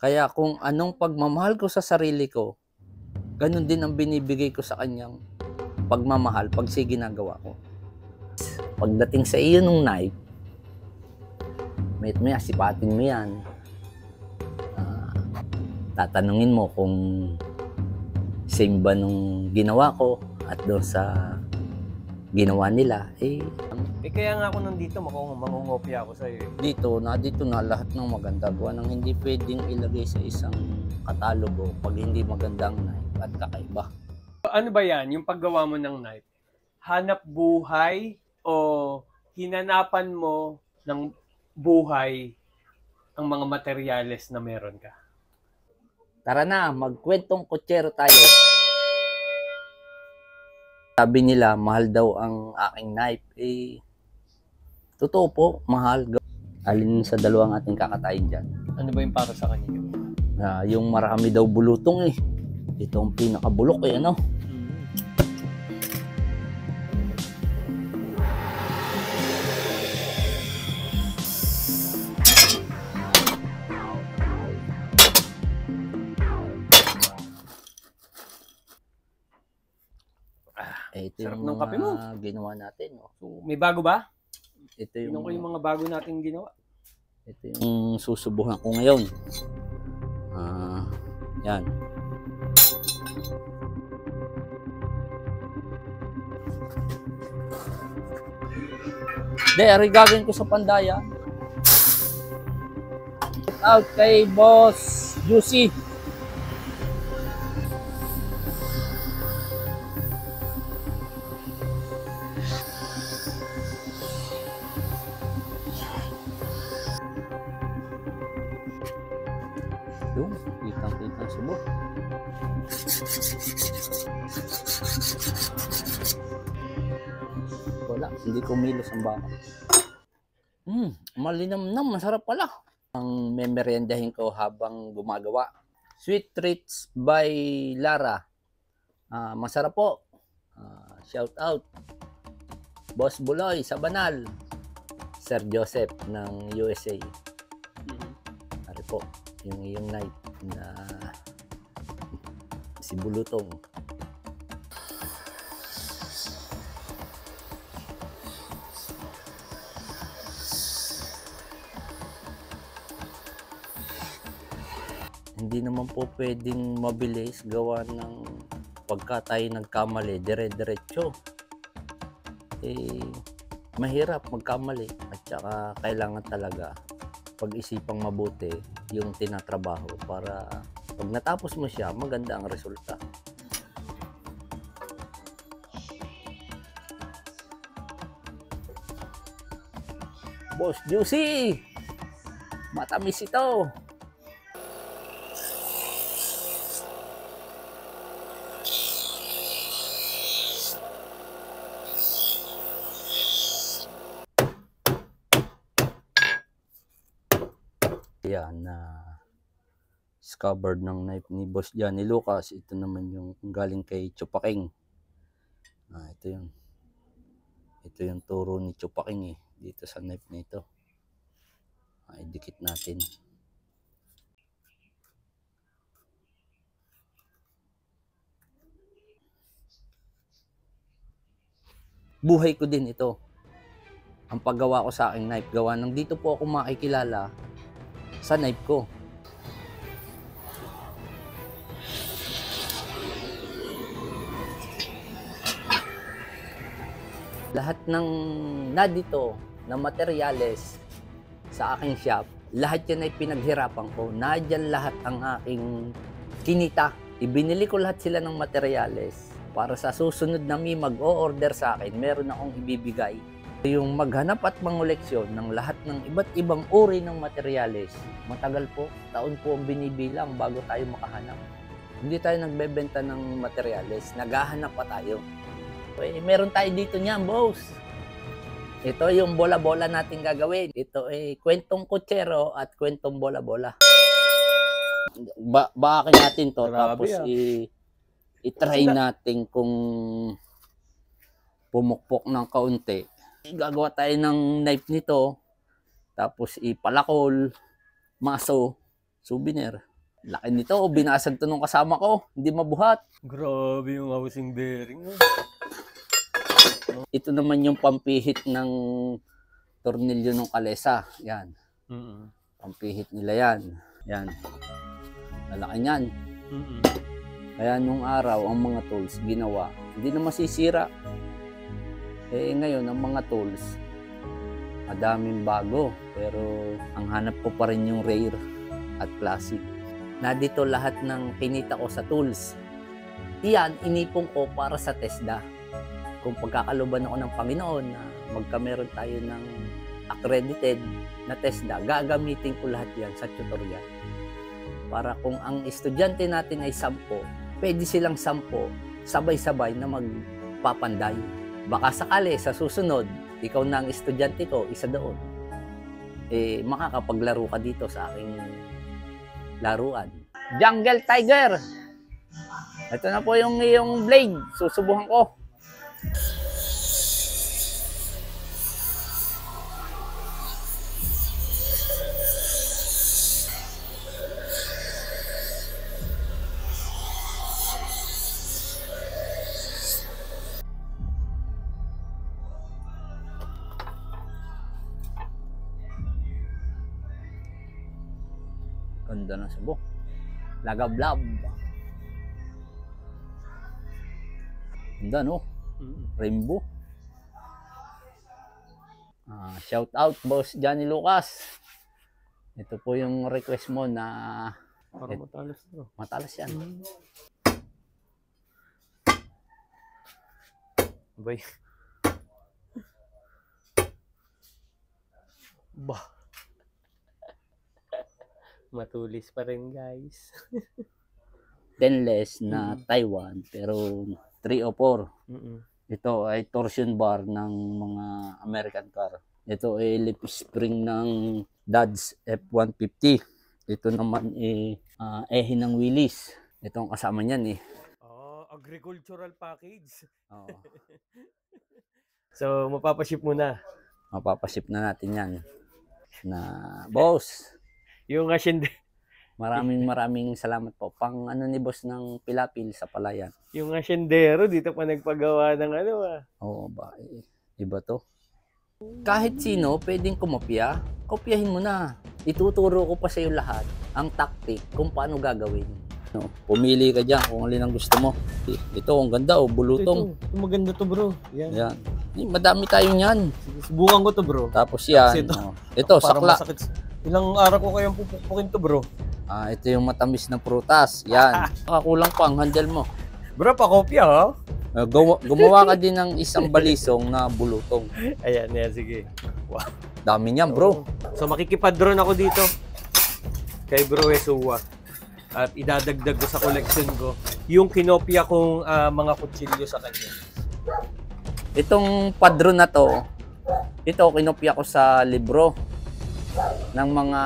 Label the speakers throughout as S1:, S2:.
S1: Kaya kung anong pagmamahal ko sa sarili ko, ganun din ang binibigay ko sa kanyang pagmamahal pag siya ginagawa ko. Pagdating sa iyo nung knife, maya sipatin mo yan. Tatanungin mo kung same ba nung ginawa ko at doon sa ginawa nila.
S2: Kaya nga ako nandito, mangungopia ako sa'yo.
S1: Dito na lahat ng maganda. Gawa ng hindi pwedeng ilagay sa isang katalogo pag hindi magandang knife at kakaiba.
S2: Ano ba yan, yung paggawa mo ng knife? Hanap buhay o hinanapan mo ng buhay ang mga materyales na meron ka?
S1: Tara na, magkwentong kutsero tayo. Sabi nila, mahal daw ang aking knife. Totoo po, mahal. Alin sa dalawang ating kakatayin dyan?
S2: Ano ba yung para sa kanya?
S1: Yung marami daw bulutong eh. Ito ang pinakabulok eh, ano? Ito
S2: Sarap
S1: yung
S2: ng kape mo.
S1: Ginawa natin. Oh.
S2: So, may bago ba?
S1: Ito yung
S2: mga bago nating ginawa.
S1: Ito yung susubukan ko ngayon. Yan. Ari gagawin ko sa pandaya. Out kay Boss Juicy. Yung kitang-kitang subo. Wala, hindi kumilos ang baka. Malinamnam, masarap pala. Ang memeryendahin ko habang gumagawa. Sweet Treats by Lara. Masarap po. Shout out. Boss Buloy sa Banal. Sir Joseph ng USA. Ari po, yung iyong knife na si Bulutong. Hindi naman po pwedeng mabilis gawa ng pagka tayo nagkamali, dire-diretso. Mahirap magkamali at saka kailangan talaga pag-isipang mabuti yung tinatrabaho para pag natapos mo siya, maganda ang resulta. Boss Juicy! Matamis ito! Yan discovered ng knife ni Boss Johnny Lucas. Ito naman yung galing kay Chupaking. Ito yung turo ni Chupaking dito sa knife na ito. Idikit natin. Buhay ko din ito. Ang paggawa ko sa aking knife, gawa nang dito po ako makikilala sa knife ko. Lahat ng dito na materyales sa aking shop, lahat yan ay pinaghirapan ko. Nadyan lahat ang aking kinita. Ibinili ko lahat sila ng materyales para sa susunod na may mag-o-order sa akin, meron akong ibibigay. Yung maghanap at mangoleksyon ng lahat ng iba't ibang uri ng materyales, matagal po, taon po ang binibilang bago tayo makahanap. Hindi tayo nagbebenta ng materyales, naghahanap pa tayo. Meron tayo dito niyan, boss. Ito yung bola-bola natin gagawin. Ito kwentong kutsero at kwentong bola-bola. Baakin natin to. Grabe, tapos i-try natin kung pumukpok ng kaunti. Gagawa tayo ng knife nito. Tapos ipalakol, maso, souvenir. Laki nito, binasag to nung kasama ko. Hindi mabuhat.
S2: Grabe yung housing bearing.
S1: Ito naman yung pampihit ng tornilyo ng kalesa. Yan.
S2: Mm-mm.
S1: Pampihit nila yan. Yan. Malaki niyan.
S2: Mm-mm.
S1: Kaya nung araw, ang mga tools ginawa, hindi na masisira. Eh ngayon, ang mga tools, madaming bago. Pero ang hanap ko pa rin yung rare at classic. Na dito lahat ng kinita ko sa tools. Iyan, inipong ko para sa TESDA. Kung pagkakaluban ako ng Panginoon na magkameron tayo ng accredited na TESDA, gagamitin ko lahat yan sa tutorial. Para kung ang estudyante natin ay 10, pwede silang 10 sabay-sabay na magpapanday. Baka sakali sa susunod, ikaw na ang estudyante ko, isa doon. Eh, makakapaglaro ka dito sa aking laruan. Jungle Tiger! Ito na po yung iyong blade. Susubukan ko. Ganda ng subo. Lagablab. Ganda, no? Rainbow. Shout out, Boss Johnny Lucas. Ito po yung request mo na
S2: Para matalas bro.
S1: matalas yan.
S2: Bay. Bah. Matulis pa rin guys.
S1: Stainless na Taiwan pero 3 o 4.
S2: Mm-mm.
S1: Ito ay torsion bar ng mga American car. Ito ay lip spring ng Dodge F-150. Ito naman ay ehe ng Willys. Ito ang kasama niyan eh.
S2: Agricultural package.
S1: Oo.
S2: So, mapapaship muna.
S1: Mapapaship na natin yan. Na boss,
S2: Yung
S1: maraming salamat po. Pang ano ni boss ng Pilapil sa Palayan.
S2: yung asyendero dito pa nagpagawa ng ano
S1: Oo ba? Iba to. Kahit sino pwedeng kumopya, kopyahin mo na. Ituturo ko pa sa iyo lahat ang tactic kung paano gagawin. No, pumili ka diyan kung alin ang gusto mo. Ito, ang ganda oh, bulutong.
S2: Ito maganda to bro. Yan.
S1: Yan. Madami tayo niyan.
S2: Sige, subukan ko to bro.
S1: Tapos yan.
S2: Ito.
S1: Ito
S2: Para
S1: sakla.
S2: masakit. Ilang araw ko kayang pupukpukin to bro.
S1: Ito yung matamis na prutas. Yan. Nakakulang pa ang handle mo.
S2: Bro, pakopya ha?
S1: Gumawa ka din ng isang balisong na bulutong.
S2: Ayan, sige. Wow.
S1: Dami niyan, bro.
S2: So makikipag-drone ako dito kay Bro Esua. At idadagdag ko sa collection ko yung kinopya kong mga kutsilyo sa kanya.
S1: Itong padron na to, ito kinopya ko sa libro ng mga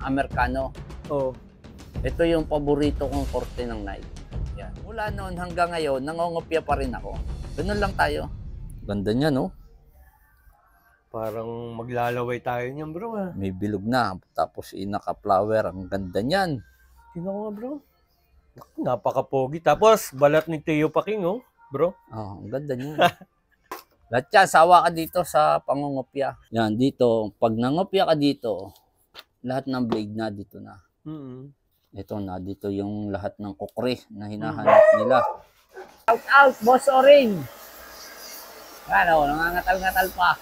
S1: Amerikano.
S2: Oh.
S1: Ito yung paborito kong korte ng night. Yan. Mula noon hanggang ngayon, nangongopya pa rin ako. Ganun lang tayo. Ganda niya, no?
S2: Parang maglalaway tayo niyan, bro.
S1: May bilog na. Tapos naka-flower. Ang ganda niyan.
S2: Tingnan ko nga, bro. Napaka-pogi. Tapos, balat ni Teo Paking, oh, bro.
S1: Oh, ang ganda niya. Lahat yan, sawa ka dito sa pangungopya. Yan, dito. Pag nangopya ka dito, lahat ng blade na dito na. Ito na, dito yung lahat ng kukre na hinahanap nila. Shout out, Boss Oring! Ano, nangangatal-ngatal pa.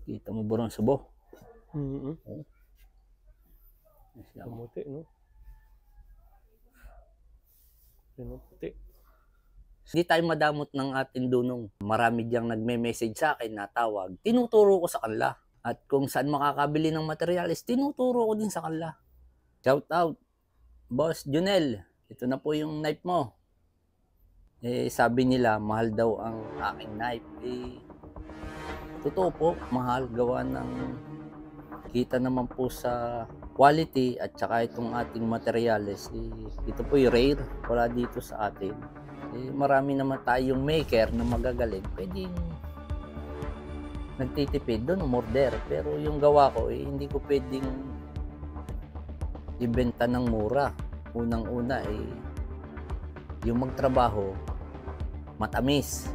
S1: Kita mo ba ang subo?
S2: Kamuti, no? Kamuti.
S1: Hindi tayo madamot ng ating dunong. Marami diyang nagme-message sa akin na tawag. Tinuturo ko sa kanila. At kung saan makakabili ng materials, tinuturo ko din sa kanila. Shout out, Boss Junel. Ito na po yung knife mo. Sabi nila, mahal daw ang aking knife. Totoo po, mahal. Gawa ng kita naman po sa quality at saka itong ating materyales. Ito po yung rare. Wala dito sa atin. Marami naman tayong maker na magagaling. Pwedeng nagtitipid doon, umorder. Pero yung gawa ko, hindi ko pwedeng ibenta ng mura. Unang-una, yung magtrabaho, matamis.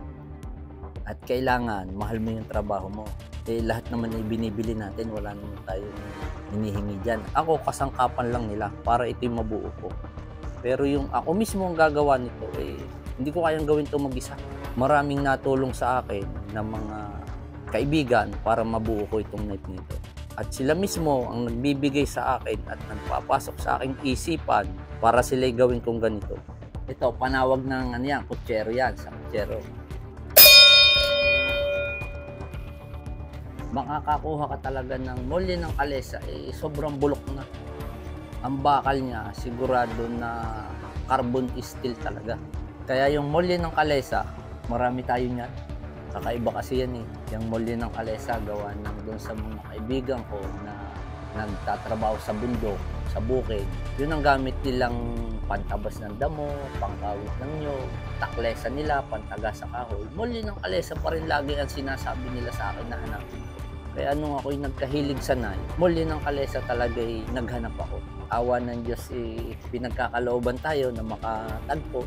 S1: At kailangan, mahal mo yung trabaho mo. Lahat naman binibili natin, wala naman tayong hinihingi dyan. Ako, kasangkapan lang nila para ito yung mabuo ko. Pero yung ako mismo ang gagawa nito, hindi ko kayang gawin ito mag-isa. Maraming natulong sa akin ng mga kaibigan para mabuo ko itong knife nito. At sila mismo ang nagbibigay sa akin at nagpapasok sa aking isipan para sila'y gawin kong ganito. Ito, panawag ng kutsero yan, sa kutsero. Makakakuha ka talaga ng molye ng kalesa, sobrang bulok na. Ang bakal niya, sigurado na carbon steel talaga. Kaya yung molye ng kalesa, marami tayo niyan. Kakaiba kasi yan Yung molye ng kalesa, gawa ng doon sa mga kaibigan ko na nagtatrabaho sa bundok, sa bukid. Yun ang gamit nilang pantabas ng damo, pangkawit ng nyog, taklesa nila, pantaga sa kahoy. Molye ng kalesa pa rin lagi ang sinasabi nila sa akin na hanapin ko. Kaya nung ako'y nagkahilig sa knife, molye ng kalesa talaga'y naghanap ako. Awa ng Diyos, pinagkakalooban tayo na makatagpo.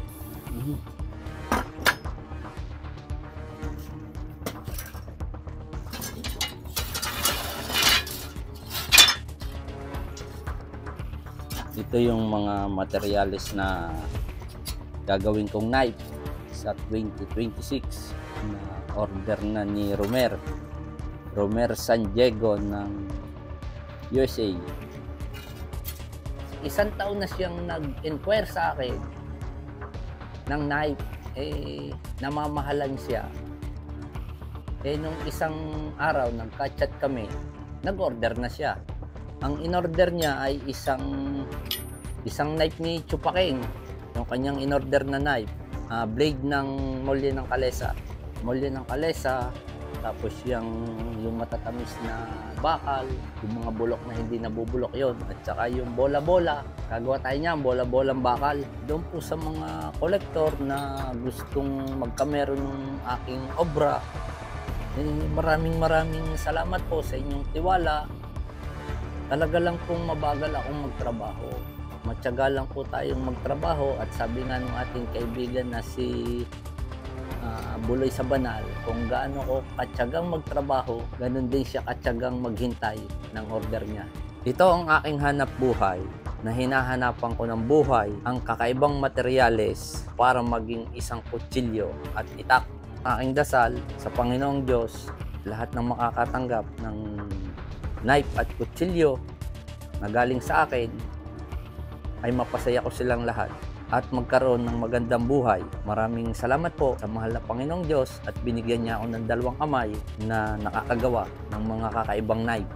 S1: Ito yung mga materyales na gagawin kong knife sa 2026 na order na ni Romer San Diego ng USA. Isang taon na siyang nag-inquire sa akin ng knife. Namamahalan siya. Nung isang araw nagka-chat kami, nag-order na siya. Ang in-order niya ay isang knife ni Chupaking. Yung kanyang in-order na knife, blade ng molye ng kalesa. Molye ng kalesa, tapos yung matatamis na bakal, yung mga bulok na hindi nabubulok yon, at saka yung bola-bola. Gagawa tayo niyan, bola-bolang bakal. Doon po sa mga kolektor na gustong magkamero ng aking obra, maraming salamat po sa inyong tiwala. Talaga lang pong mabagal akong magtrabaho. Matyaga lang po tayong magtrabaho at sabi nga ng ating kaibigan na si Buloy sa Banal, kung gaano ko katyagang magtrabaho, ganun din siya katyagang maghintay ng order niya. Ito ang aking hanap buhay na hinahanapan ko ng buhay, ang kakaibang materyales para maging isang kutsilyo at itak. Aking dasal sa Panginoong Diyos, lahat ng makakatanggap ng knife at kutsilyo na galing sa akin ay mapasaya ko silang lahat at magkaroon ng magandang buhay. Maraming salamat po sa mahal na Panginoong Diyos at binigyan niya ako ng dalawang kamay na nakakagawa ng mga kakaibang knife.